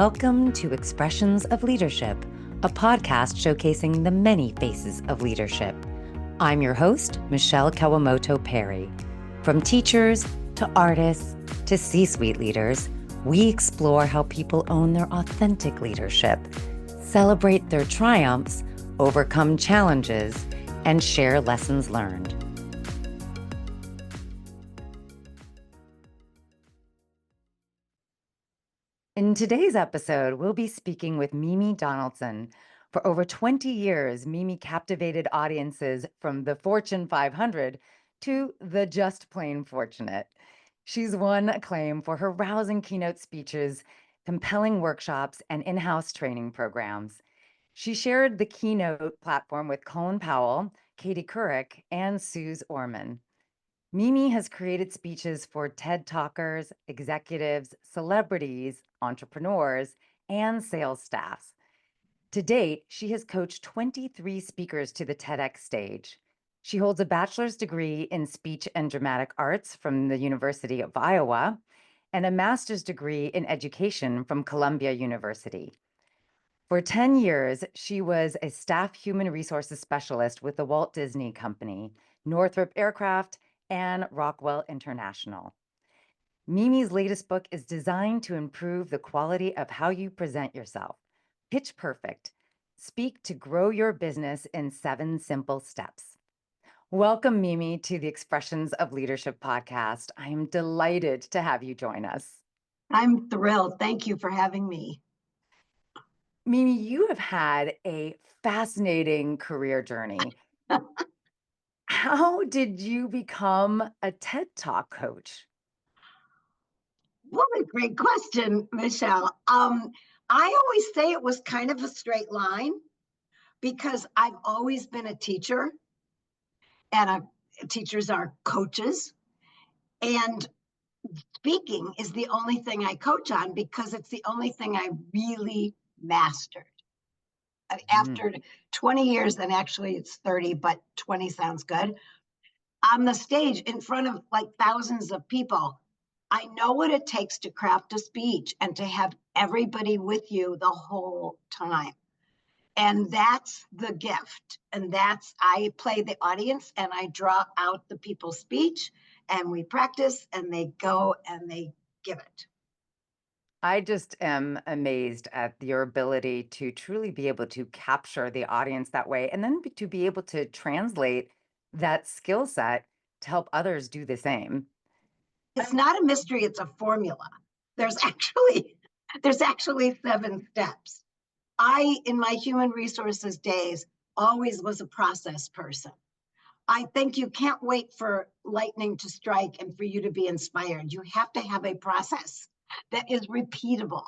Welcome to Expressions of Leadership, a podcast showcasing the many faces of leadership. I'm your host, Michele Kawamoto Perry. From teachers to artists to C-suite leaders, we explore how people own their authentic leadership, celebrate their triumphs, overcome challenges, and share lessons learned. In today's episode, we'll be speaking with Mimi Donaldson. For over 20 years, Mimi captivated audiences from the Fortune 500 to the just plain fortunate. She's won acclaim for her rousing keynote speeches, compelling workshops, and in-house training programs. She shared the keynote platform with Colin Powell, Katie Couric, and Suze Orman. Mimi has created speeches for TED Talkers, executives, celebrities, entrepreneurs, and sales staffs. To date, she has coached 23 speakers to the TEDx stage. She holds a bachelor's degree in speech and dramatic arts from the University of Iowa and a master's degree in education from Columbia University. For 10 years, she was a staff human resources specialist with the Walt Disney Company, Northrop Aircraft, and Rockwell International. Mimi's latest book is designed to improve the quality of how you present yourself. Pitch Perfect. Speak to grow your business in 7 simple steps. Welcome, Mimi, to the Expressions of Leadership podcast. I am delighted to have you join us. I'm thrilled. Thank you for having me. Mimi, you have had a fascinating career journey. How did you become a TED Talk coach? What a great question, Michele. I always say it was kind of a straight line because I've always been a teacher, and teachers are coaches. And speaking is the only thing I coach on because it's the only thing I really mastered. After 20 years, and actually it's 30, but 20 sounds good, on the stage in front of like thousands of people, I know what it takes to craft a speech and to have everybody with you the whole time. And that's the gift. And I play the audience and I draw out the people's speech and we practice and they go and they give it. I just am amazed at your ability to truly be able to capture the audience that way and then to be able to translate that skill set to help others do the same. It's not a mystery, it's a formula. There's actually 7 steps. I, in my human resources days, always was a process person. I think you can't wait for lightning to strike and for you to be inspired. You have to have a process that is repeatable,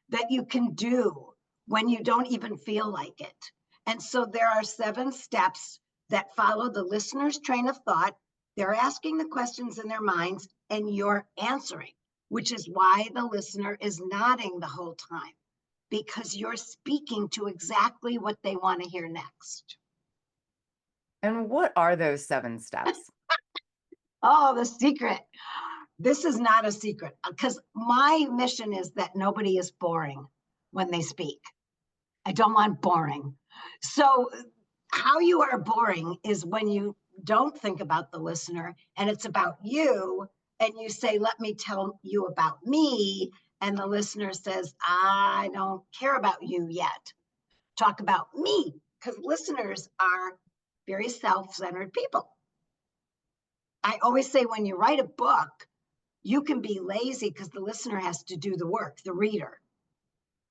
that you can do when you don't even feel like it. And so there are 7 steps that follow the listener's train of thought. They're asking the questions in their minds and you're answering, which is why the listener is nodding the whole time, because you're speaking to exactly what they want to hear next. And what are those 7 steps? Oh, the secret. This is not a secret because my mission is that nobody is boring when they speak. I don't want boring. So how you are boring is when you don't think about the listener and it's about you and you say, let me tell you about me. And the listener says, I don't care about you yet. Talk about me, because listeners are very self-centered people. I always say when you write a book, you can be lazy because the listener has to do the work, the reader.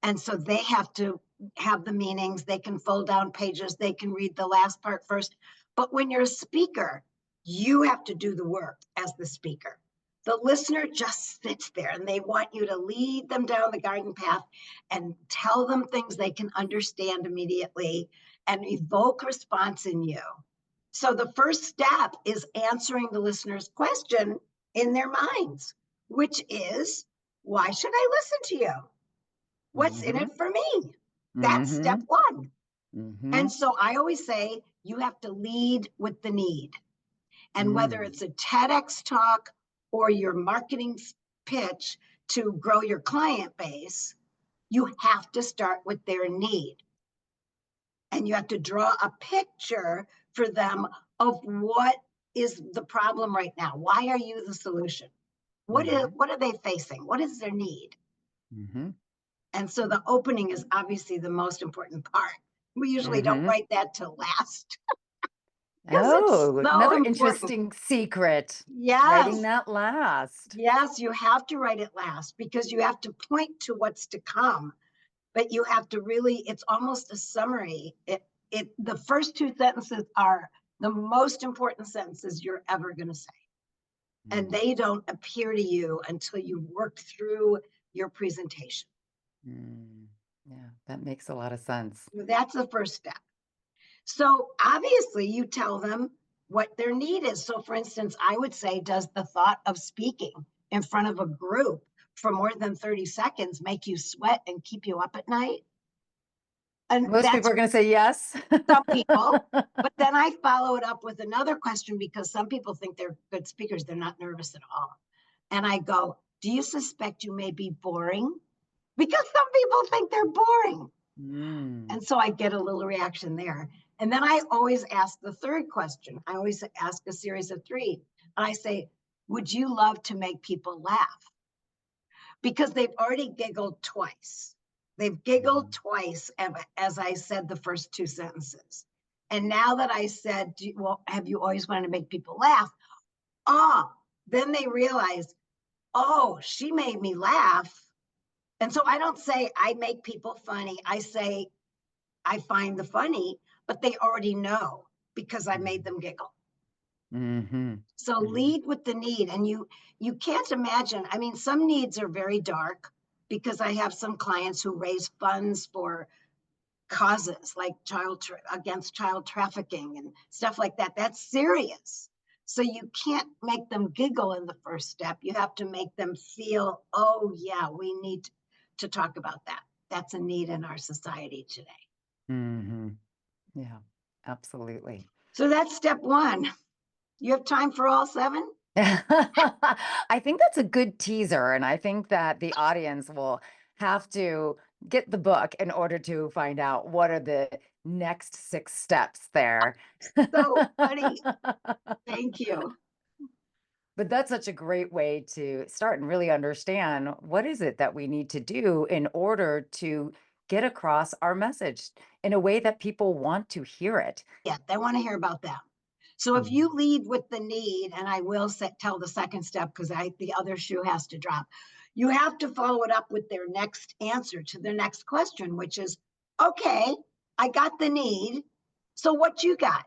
And so they have to have the meanings, they can fold down pages, they can read the last part first. But when you're a speaker, you have to do the work as the speaker. The listener just sits there and they want you to lead them down the garden path and tell them things they can understand immediately and evoke response in you. So the first step is answering the listener's question in their minds, which is, why should I listen to you? What's in it for me? That's step 1. And so I always say, you have to lead with the need. And whether it's a TEDx talk or your marketing pitch to grow your client base, You have to start with their need. And you have to draw a picture for them of what is the problem right now. Why are you the solution? What are they facing? What is their need? Mm-hmm. And so the opening is obviously the most important part. We usually don't Mm-hmm. write that to last because it's Oh, so another important. interesting secret. Writing Yes. that last. Yes, you have to write it last because you have to point to what's to come, but you have to really, it's almost a summary. The first two sentences are the most important sentences you're ever going to say. And Mm. they don't appear to you until you've worked through your presentation. Mm. Yeah, that makes a lot of sense. That's the first step. So obviously you tell them what their need is. So for instance, I would say, does the thought of speaking in front of a group for more than 30 seconds make you sweat and keep you up at night? And Most people that's are going to say yes. some people. But then I follow it up with another question because some people think they're good speakers. They're not nervous at all. And I go, do you suspect you may be boring? Because some people think they're boring. Mm. And so I get a little reaction there. And then I always ask the third question. I always ask a series of three. And I say, would you love to make people laugh? Because they've already giggled twice. They've giggled twice as I said the first two sentences. And now that I said, well, have you always wanted to make people laugh? Then they realize, oh, she made me laugh. And so I don't say I make people funny. I say I find the funny, but they already know because I made them giggle. Mm-hmm. So lead with the need. And you can't imagine. I mean, some needs are very dark because I have some clients who raise funds for causes like against child trafficking and stuff like that. That's serious. So you can't make them giggle in the first step. You have to make them feel, oh yeah, we need to talk about that. That's a need in our society today. Mm-hmm. Yeah, absolutely. So that's step one. You have time for all seven? I think that's a good teaser, and I think that the audience will have to get the book in order to find out what are the next 6 steps there. So funny. Thank you. But that's such a great way to start and really understand what is it that we need to do in order to get across our message in a way that people want to hear it. Yeah, they want to hear about that. So if you lead with the need, and I will tell the second step because the other shoe has to drop, you have to follow it up with their next answer to their next question, which is, okay, I got the need. So what you got?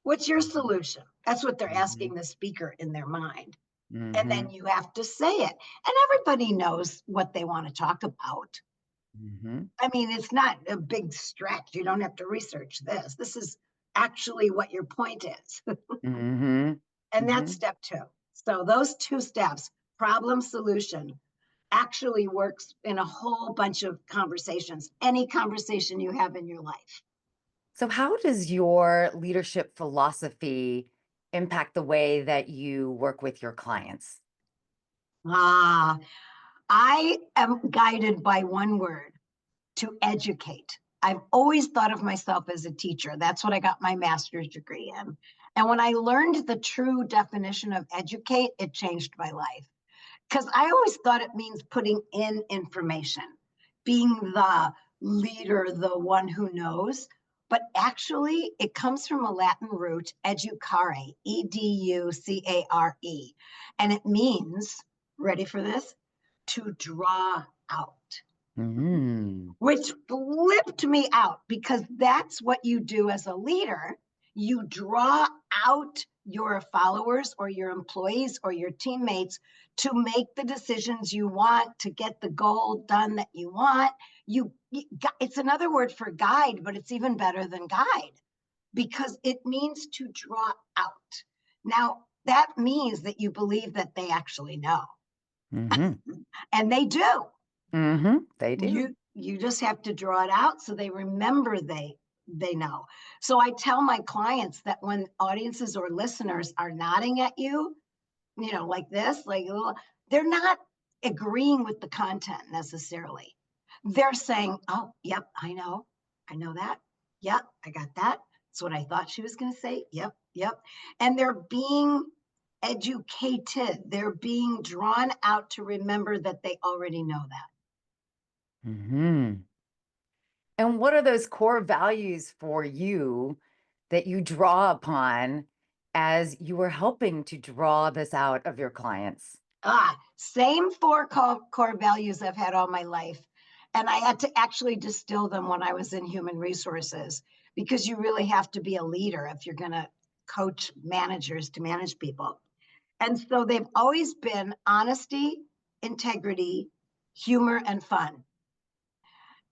What's your solution? That's what they're asking the speaker in their mind. And then you have to say it. And everybody knows what they want to talk about. I mean, it's not a big stretch. You don't have to research this. This is actually what your point is. And that's step two. So those two steps, problem solution, actually works in a whole bunch of conversations, any conversation you have in your life. So, how does your leadership philosophy impact the way that you work with your clients? I am guided by one word: to educate. I've always thought of myself as a teacher. That's what I got my master's degree in. And when I learned the true definition of educate, it changed my life. Because I always thought it means putting in information, being the leader, the one who knows. But actually, it comes from a Latin root, educare, educare. And it means, ready for this? To draw out. Which flipped me out because that's what you do as a leader. You draw out your followers or your employees or your teammates to make the decisions you want, to get the goal done that you want. It's another word for guide, but it's even better than guide because it means to draw out. Now, that means that you believe that they actually know. And they do. They do. You just have to draw it out so they remember they know. So I tell my clients that when audiences or listeners are nodding at you, like this, like they're not agreeing with the content necessarily. they're saying, oh, yep, I know that. Yep, I got that. That's what I thought she was going to say. Yep, yep. And they're being educated. They're being drawn out to remember that they already know that. Hmm. And what are those core values for you that you draw upon as you were helping to draw this out of your clients? Same four core values I've had all my life. And I had to actually distill them when I was in human resources, because you really have to be a leader if you're going to coach managers to manage people. And so they've always been honesty, integrity, humor, and fun.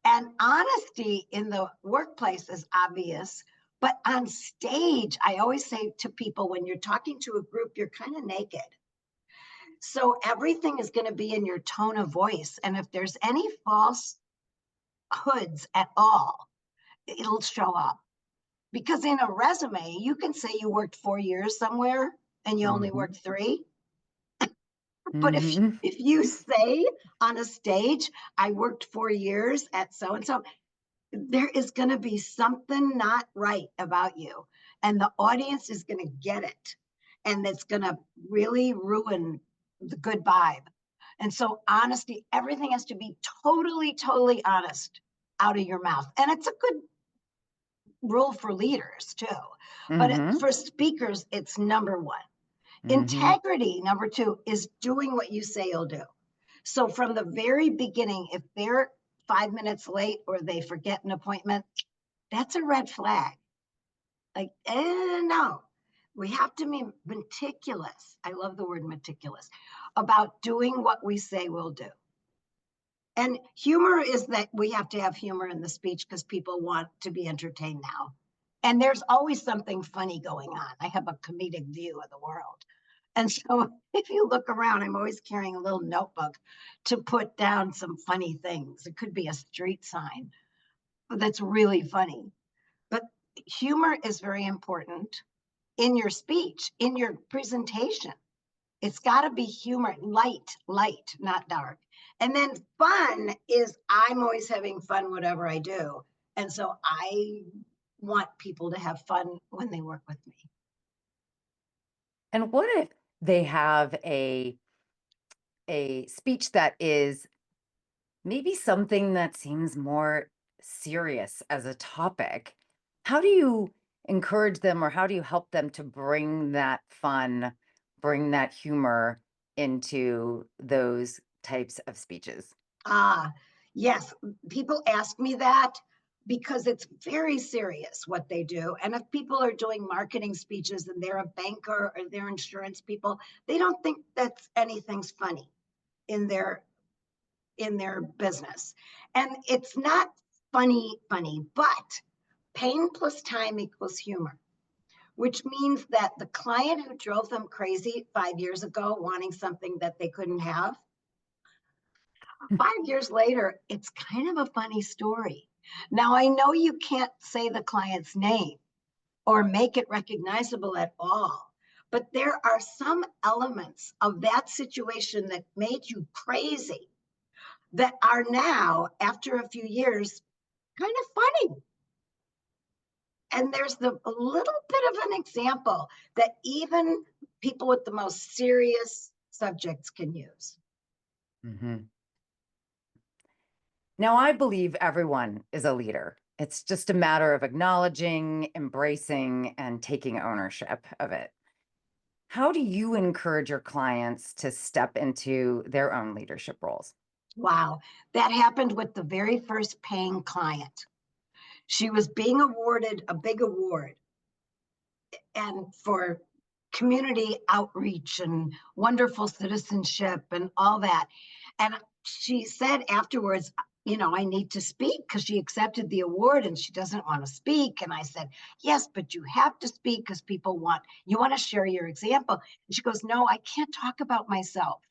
And honesty in the workplace is obvious, but on stage, I always say to people, when you're talking to a group, you're kind of naked. So everything is going to be in your tone of voice. And if there's any false hoods at all, it'll show up. Because in a resume, you can say you worked 4 years somewhere and you only Mhm. worked 3. But Mhm. if you say on a stage, I worked 4 years at so and so, there is going to be something not right about you. And the audience is going to get it. And it's going to really ruin the good vibe. And so, honesty, everything has to be totally, totally honest out of your mouth. And it's a good rule for leaders too. But Mhm. for speakers, it's number one. Mhm. Integrity, number two, is doing what you say you'll do. So from the very beginning, if they're 5 minutes late or they forget an appointment, that's a red flag. Like, no, we have to be meticulous. I love the word meticulous about doing what we say we'll do. And humor is that we have to have humor in the speech because people want to be entertained now. And there's always something funny going on. I have a comedic view of the world. And so if you look around, I'm always carrying a little notebook to put down some funny things. It could be a street sign that's really funny. But humor is very important in your speech, in your presentation. It's got to be humor, light, not dark. And then fun is I'm always having fun, whatever I do. And so I want people to have fun when they work with me. And what if they have a speech that is maybe something that seems more serious as a topic? How do you encourage them or how do you help them to bring that fun, bring that humor into those types of speeches? Ah, yes. People ask me that because it's very serious what they do. And if people are doing marketing speeches and they're a banker or they're insurance people, they don't think that's anything's funny in their business. And it's not funny, but pain plus time equals humor, which means that the client who drove them crazy 5 years ago wanting something that they couldn't have, 5 years later, it's kind of a funny story. Now, I know you can't say the client's name or make it recognizable at all, but there are some elements of that situation that made you crazy that are now, after a few years, kind of funny. And there's a little bit of an example that even people with the most serious subjects can use. Mhm. Now, I believe everyone is a leader. It's just a matter of acknowledging, embracing, and taking ownership of it. How do you encourage your clients to step into their own leadership roles? Wow, that happened with the very first paying client. She was being awarded a big award and for community outreach and wonderful citizenship and all that. And she said afterwards, I need to speak because she accepted the award and she doesn't want to speak. And I said, yes, but you have to speak because you want to share your example. And she goes, no, I can't talk about myself.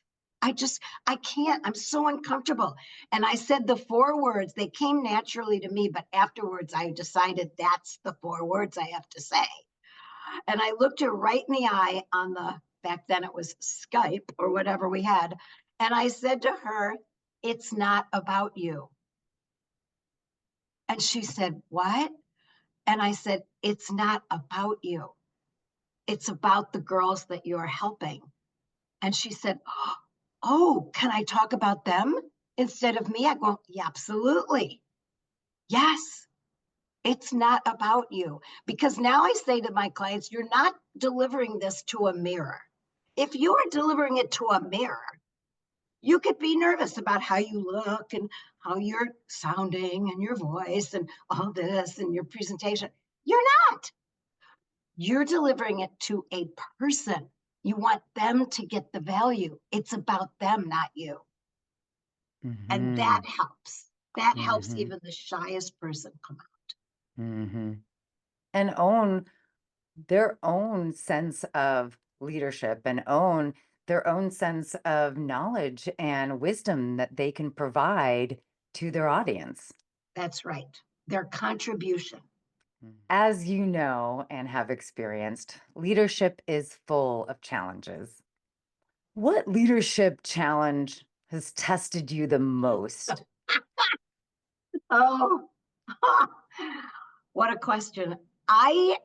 I can't. I'm so uncomfortable. And I said the 4 words, they came naturally to me, but afterwards I decided that's the 4 words I have to say. And I looked her right in the eye back then it was Skype or whatever we had. And I said to her, it's not about you. And she said, what? And I said, it's not about you. It's about the girls that you're helping. And she said, oh, can I talk about them instead of me? I go, yeah, absolutely. Yes, it's not about you. Because now I say to my clients, you're not delivering this to a mirror. If you are delivering it to a mirror, you could be nervous about how you look and how you're sounding and your voice and all this and your presentation. You're not. You're delivering it to a person. You want them to get the value. It's about them, not you. And that Mm-hmm. helps. That helps Mm-hmm. even the shyest person come out. Mm-hmm. And own their own sense of leadership and own their own sense of knowledge and wisdom that they can provide to their audience. That's right. Their contribution. As you know and have experienced, leadership is full of challenges. What leadership challenge has tested you the most? Oh, what a question. I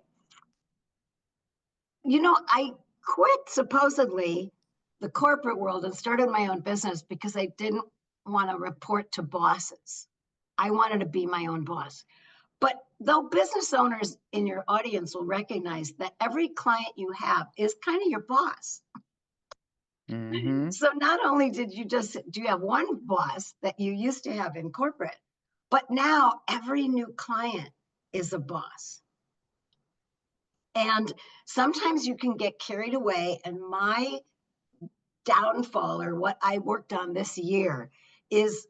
I quit supposedly the corporate world and started my own business because I didn't want to report to bosses. I wanted to be my own boss. But though business owners in your audience will recognize that every client you have is kind of your boss. Mm-hmm. So not only do you have one boss that you used to have in corporate, but now every new client is a boss. And sometimes you can get carried away. And my downfall, or what I worked on this year, is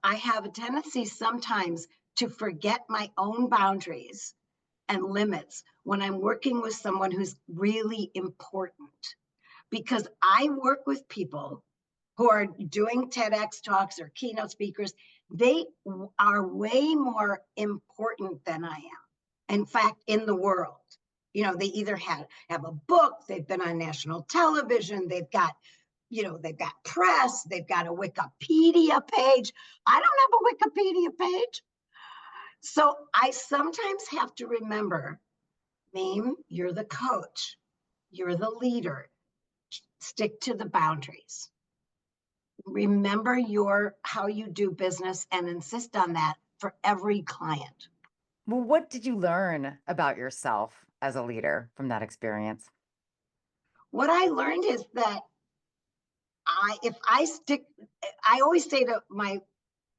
I have a tendency sometimes to forget my own boundaries and limits when I'm working with someone who's really important. Because I work with people who are doing TEDx talks or keynote speakers. They are way more important than I am. In fact, in the world, they either have a book, they've been on national television, they've got press, they've got a Wikipedia page. I don't have a Wikipedia page. So I sometimes have to remember, Meme, you're the coach, you're the leader. Stick to the boundaries. Remember how you do business and insist on that for every client. Well, what did you learn about yourself as a leader from that experience? What I learned is that I always say to my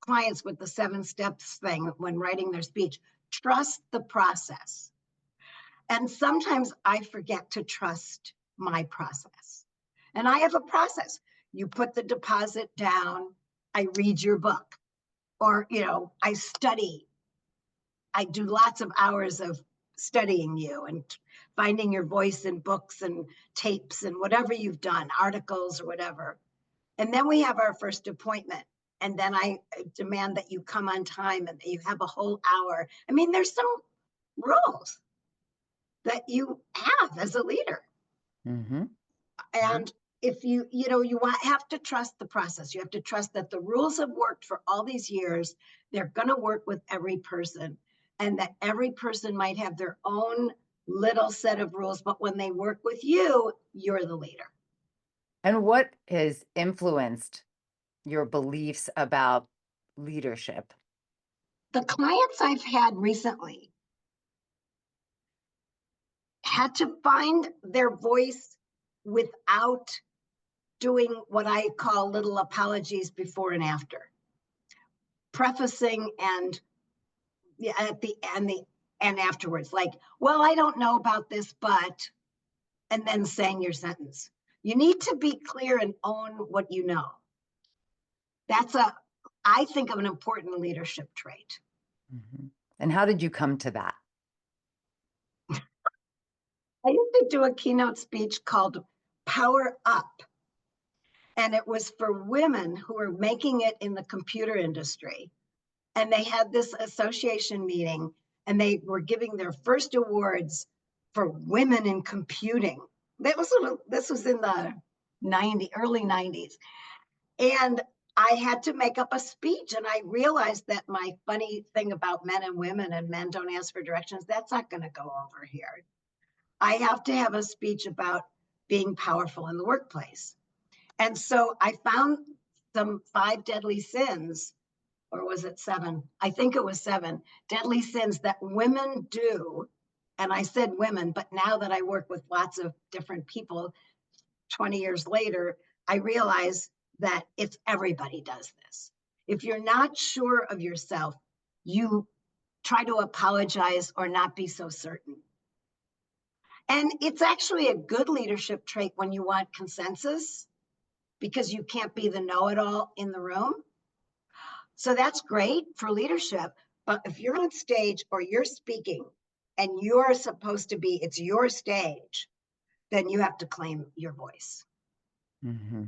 clients with the 7 steps thing when writing their speech, trust the process. And sometimes I forget to trust my process. And I have a process. You put the deposit down, I read your book, or, I study. I do lots of hours of studying you and finding your voice in books and tapes and whatever you've done, articles or whatever. And then we have our first appointment. And then I demand that you come on time and that you have a whole hour. I mean, there's some rules that you have as a leader. Mm-hmm. And if have to trust the process. You have to trust that the rules have worked for all these years. They're going to work with every person, and that every person might have their own little set of rules. But when they work with you, you're the leader. And what has influenced your beliefs about leadership? The clients I've had recently had to find their voice without doing what I call little apologies before and after, prefacing and at the and afterwards, like, well, I don't know about this, but, and then saying your sentence. You need to be clear and own what you know. That's I think, of an important leadership trait. Mm-hmm. And how did you come to that? I used to do a keynote speech called Power Up. And it was for women who were making it in the computer industry. And they had this association meeting and they were giving their first awards for women in computing. This was in the early 90s. And I had to make up a speech, and I realized that my funny thing about men and women and men don't ask for directions, that's not going to go over here. I have to have a speech about being powerful in the workplace. And so I found some 5 deadly sins, or was it 7? I think it was 7 deadly sins that women do. And I said women, but now that I work with lots of different people 20 years later, I realize that it's everybody does this. If you're not sure of yourself, you try to apologize or not be so certain. And it's actually a good leadership trait when you want consensus, because you can't be the know-it-all in the room. So that's great for leadership. But if you're on stage or you're speaking and you're supposed to be, it's your stage, then you have to claim your voice. Mm-hmm.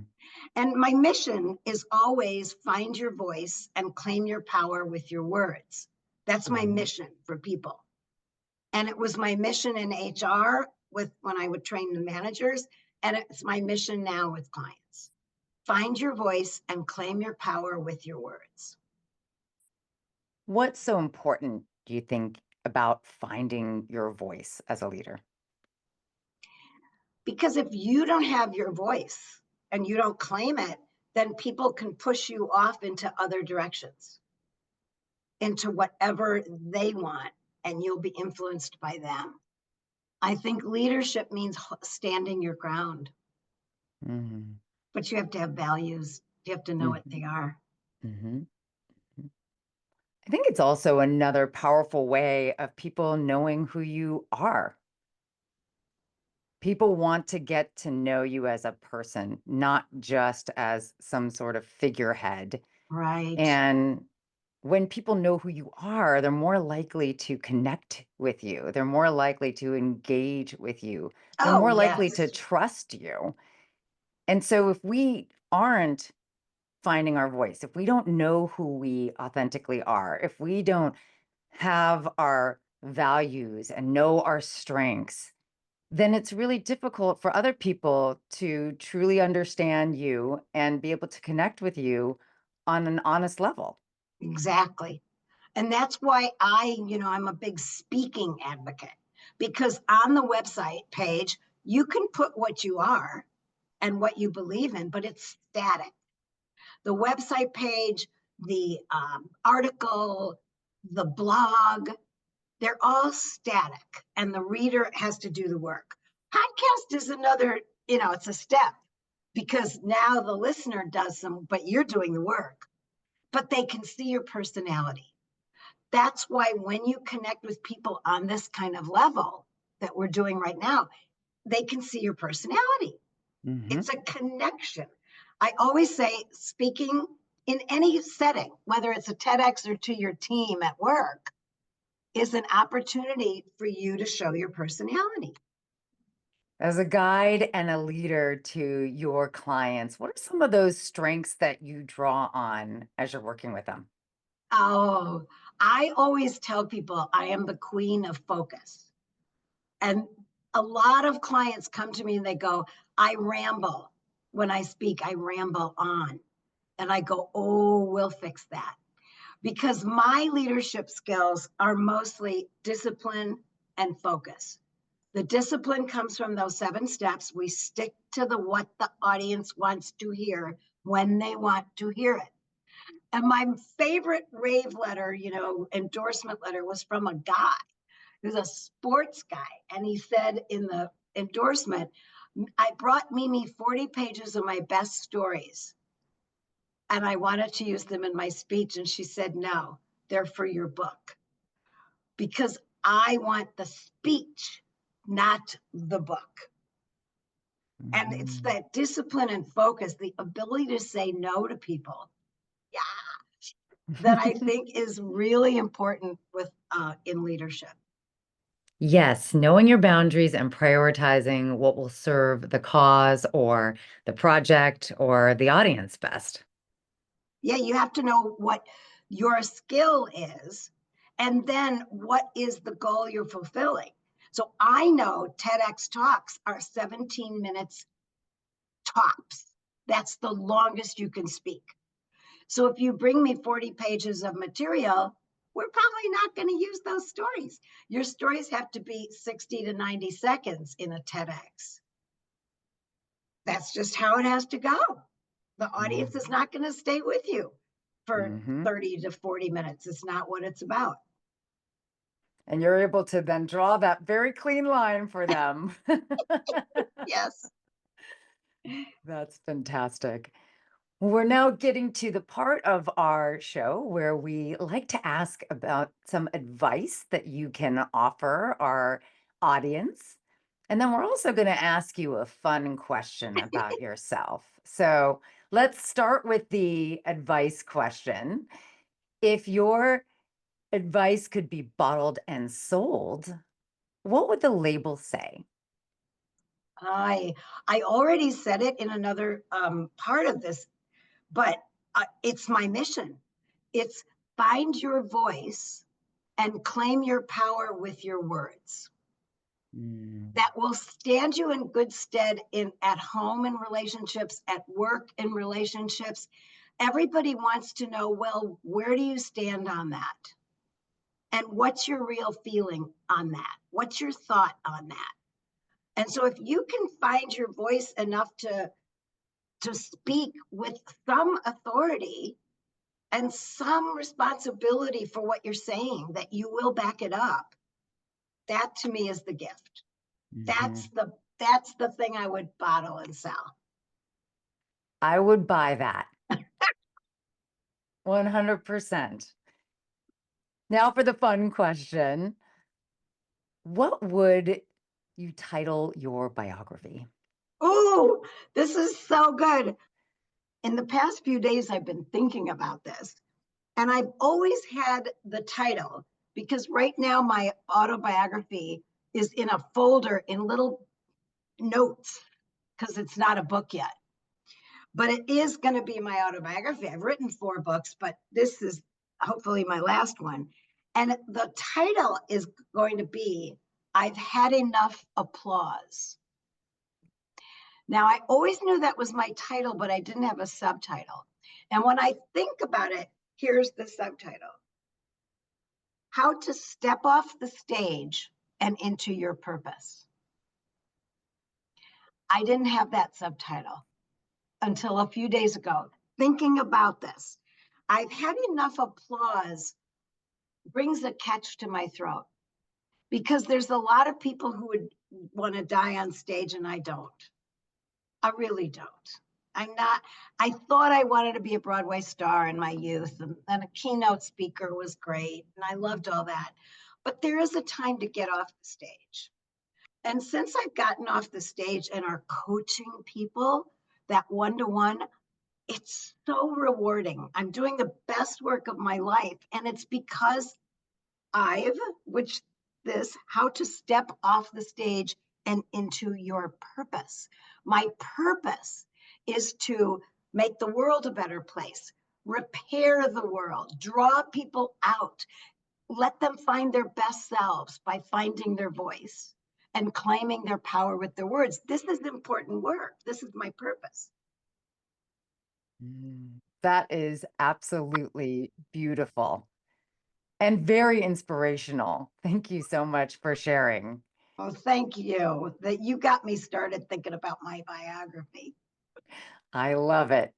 And my mission is always find your voice and claim your power with your words. That's my mission for people. And it was my mission in HR when I would train the managers, and it's my mission now with clients. Find your voice and claim your power with your words. What's so important, do you think, about finding your voice as a leader? Because if you don't have your voice and you don't claim it, then people can push you off into other directions, into whatever they want, and you'll be influenced by them. I think leadership means standing your ground, Mm-hmm. but you have to have values. You have to know what they are. Mm-hmm. I think it's also another powerful way of people knowing who you are. People want to get to know you as a person, not just as some sort of figurehead. Right. And when people know who you are, they're more likely to connect with you. They're more likely to engage with you. They're Oh, more likely yes. to trust you. And so if we aren't finding our voice, if we don't know who we authentically are, if we don't have our values and know our strengths, then it's really difficult for other people to truly understand you and be able to connect with you on an honest level. Exactly. And that's why I'm a big speaking advocate, because on the website page, you can put what you are and what you believe in, but it's static. The website page, the article, the blog, they're all static, and the reader has to do the work. Podcast is another, it's a step, because now the listener does some, but you're doing the work, but they can see your personality. That's why when you connect with people on this kind of level that we're doing right now, they can see your personality. Mm-hmm. It's a connection. I always say speaking in any setting, whether it's a TEDx or to your team at work, is an opportunity for you to show your personality. As a guide and a leader to your clients, what are some of those strengths that you draw on as you're working with them? Oh, I always tell people I am the queen of focus. And a lot of clients come to me and they go, I ramble. When I speak, I ramble on. And I go, oh, we'll fix that. Because my leadership skills are mostly discipline and focus. The discipline comes from those 7 steps. We stick to what the audience wants to hear when they want to hear it. And my favorite rave letter, endorsement letter, was from a guy who's a sports guy. And he said in the endorsement, I brought Mimi 40 pages of my best stories, and I wanted to use them in my speech. And she said, no, they're for your book, because I want the speech, not the book. And it's Mm-hmm. that discipline and focus, the ability to say no to people. Yeah. That I think is really important in leadership. Yes, knowing your boundaries and prioritizing what will serve the cause or the project or the audience best. Yeah, you have to know what your skill is, and then what is the goal you're fulfilling. So I know TEDx talks are 17 minutes tops. That's the longest you can speak. So if you bring me 40 pages of material, we're probably not going to use those stories. Your stories have to be 60 to 90 seconds in a TEDx. That's just how it has to go. The audience is not going to stay with you for 30 to 40 minutes. It's not what it's about. And you're able to then draw that very clean line for them. Yes. That's fantastic. We're now getting to the part of our show where we like to ask about some advice that you can offer our audience. And then we're also going to ask you a fun question about yourself. So let's start with the advice question. If your advice could be bottled and sold, what would the label say? I already said it in another part of this, but it's my mission. It's find your voice and claim your power with your words. That will stand you in good stead at home in relationships, at work in relationships. Everybody wants to know, well, where do you stand on that? And what's your real feeling on that? What's your thought on that? And so if you can find your voice enough to speak with some authority and some responsibility for what you're saying, that you will back it up, that to me is the gift. That's the thing I would bottle and sell. I would buy that. 100%. Now for the fun question. What would you title your biography? Oh, this is so good. In the past few days, I've been thinking about this, and I've always had the title because right now my autobiography is in a folder in little notes because it's not a book yet. But it is going to be my autobiography. I've written 4 books, but this is hopefully my last one. And the title is going to be, I've Had Enough Applause. Now, I always knew that was my title, but I didn't have a subtitle. And when I think about it, here's the subtitle: How to Step Off the Stage and Into Your Purpose. I didn't have that subtitle until a few days ago, thinking about this. I've had enough applause brings a catch to my throat because there's a lot of people who would want to die on stage and I don't. I really don't. I thought I wanted to be a Broadway star in my youth, and a keynote speaker was great, and I loved all that. But there is a time to get off the stage. And since I've gotten off the stage and are coaching people, that one-to-one, it's so rewarding. I'm doing the best work of my life. And it's because how to step off the stage and into your purpose. My purpose is to make the world a better place, repair the world, draw people out, let them find their best selves by finding their voice and claiming their power with their words. This is important work. This is my purpose. That is absolutely beautiful and very inspirational. Thank you so much for sharing. Oh, thank you. That you got me started thinking about my biography. I love it.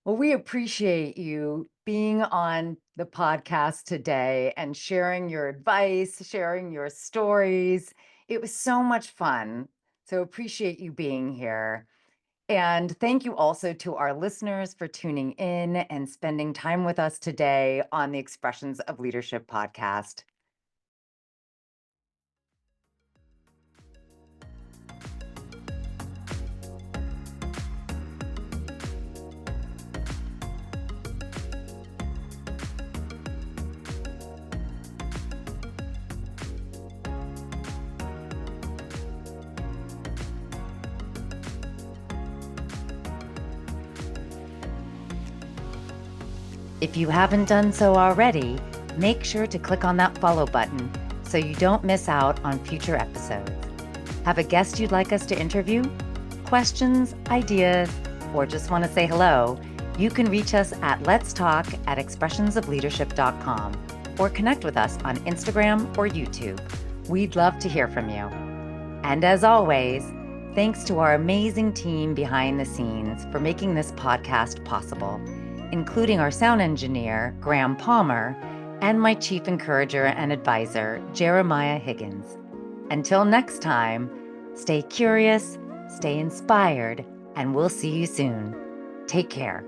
Well, we appreciate you being on the podcast today and sharing your advice, sharing your stories. It was so much fun. So appreciate you being here. And thank you also to our listeners for tuning in and spending time with us today on the Expressions of Leadership podcast. If you haven't done so already, make sure to click on that follow button so you don't miss out on future episodes. Have a guest you'd like us to interview? Questions, ideas, or just want to say hello? You can reach us at letstalk@expressionsofleadership.com or connect with us on Instagram or YouTube. We'd love to hear from you. And as always, thanks to our amazing team behind the scenes for making this podcast possible, including our sound engineer, Graham Palmer, and my chief encourager and advisor, Jeremiah Higgins. Until next time, stay curious, stay inspired, and we'll see you soon. Take care.